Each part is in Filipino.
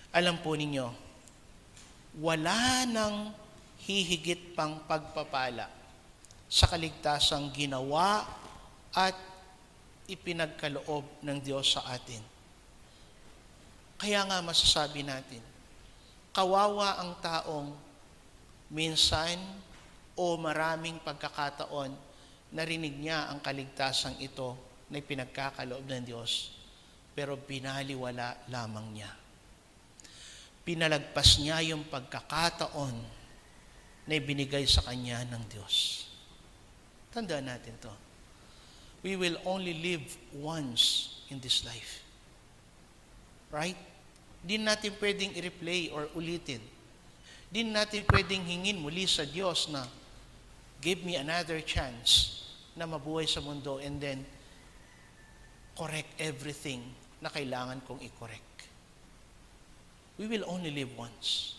Alam po ninyo, wala nang hihigit pang pagpapala sa kaligtasang ginawa at ipinagkaloob ng Diyos sa atin. Kaya nga masasabi natin, kawawa ang taong minsan o maraming pagkakataon narinig niya ang kaligtasang ito na ipinagkakaloob ng Diyos, pero binaliwala lamang niya. Pinalagpas niya yung pagkakataon na ibinigay sa kanya ng Diyos. Tandaan natin to. We will only live once in this life. Right? Di natin pwedeng i-replay or ulitin. Di natin pwedeng hingin muli sa Diyos na give me another chance na mabuhay sa mundo and then correct everything na kailangan kong i-correct. We will only live once.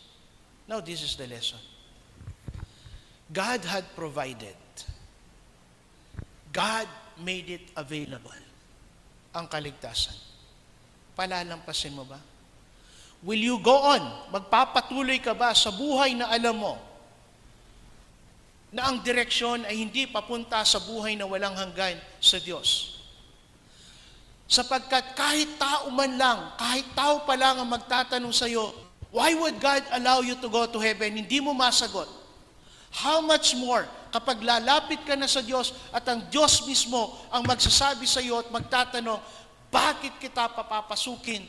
Now, this is the lesson. God had provided. God made it available. Ang kaligtasan. Palalampasin mo ba? Will you go on? Magpapatuloy ka ba sa buhay na alam mo na ang direksyon ay hindi papunta sa buhay na walang hanggan sa Diyos? Sapagkat kahit tao man lang, kahit tao pa lang ang magtatanong sa iyo, why would God allow you to go to heaven? Hindi mo masagot. How much more kapag lalapit ka na sa Diyos at ang Diyos mismo ang magsasabi sa iyo at magtatanong, bakit kita papapasukin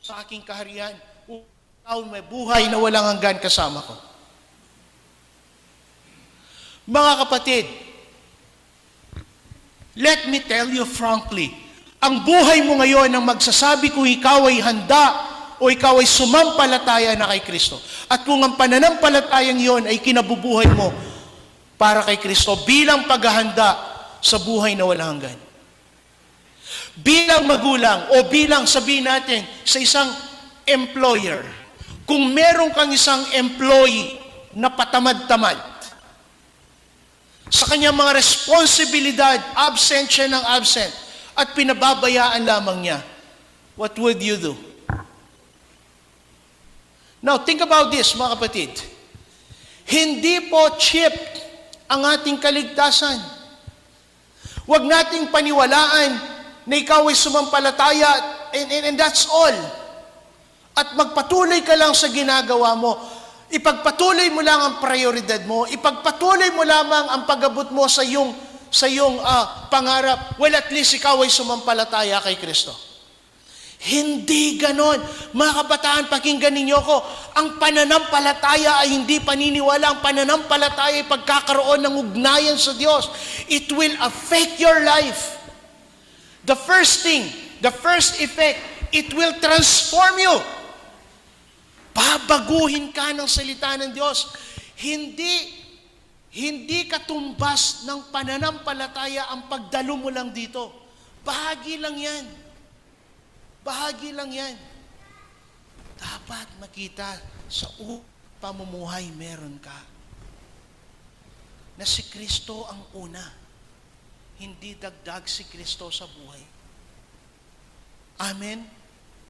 sa aking kaharian? Upang may buhay na walang hanggan kasama ko. Mga kapatid, let me tell you frankly, ang buhay mo ngayon ang magsasabi kung ikaw ay handa o ikaw ay sumampalataya na kay Kristo. At kung ang pananampalatayang iyon ay kinabubuhay mo para kay Kristo bilang paghahanda sa buhay na walang hanggan. Bilang magulang o bilang sabihin natin sa isang employer, kung meron kang isang employee na patamad-tamad, sa kanyang mga responsibilidad, absent siya ng absent, at pinababayaan lamang niya, what would you do? Now, think about this, mga kapatid. Hindi po cheap ang ating kaligtasan. Huwag nating paniwalaan na ikaw ay sumampalataya and that's all. At magpatuloy ka lang sa ginagawa mo. Ipagpatuloy mo lang ang prioridad mo. Ipagpatuloy mo lamang ang pag-abot mo sa iyong pangarap. Well, at least ikaw ay sumampalataya kay Kristo. Hindi ganon. Mga kabataan, pakinggan ninyo ko. Ang pananampalataya ay hindi paniniwala. Ang pananampalataya ay pagkakaroon ng ugnayan sa Diyos. It will affect your life. The first thing, the first effect, it will transform you. Babaguhin ka ng salita ng Diyos. Hindi katumbas ng pananampalataya ang pagdalo mo lang dito. Bahagi lang yan. Bahagi lang yan. Dapat makita sa pamumuhay meron ka na si Kristo ang una. Hindi dagdag si Kristo sa buhay. Amen?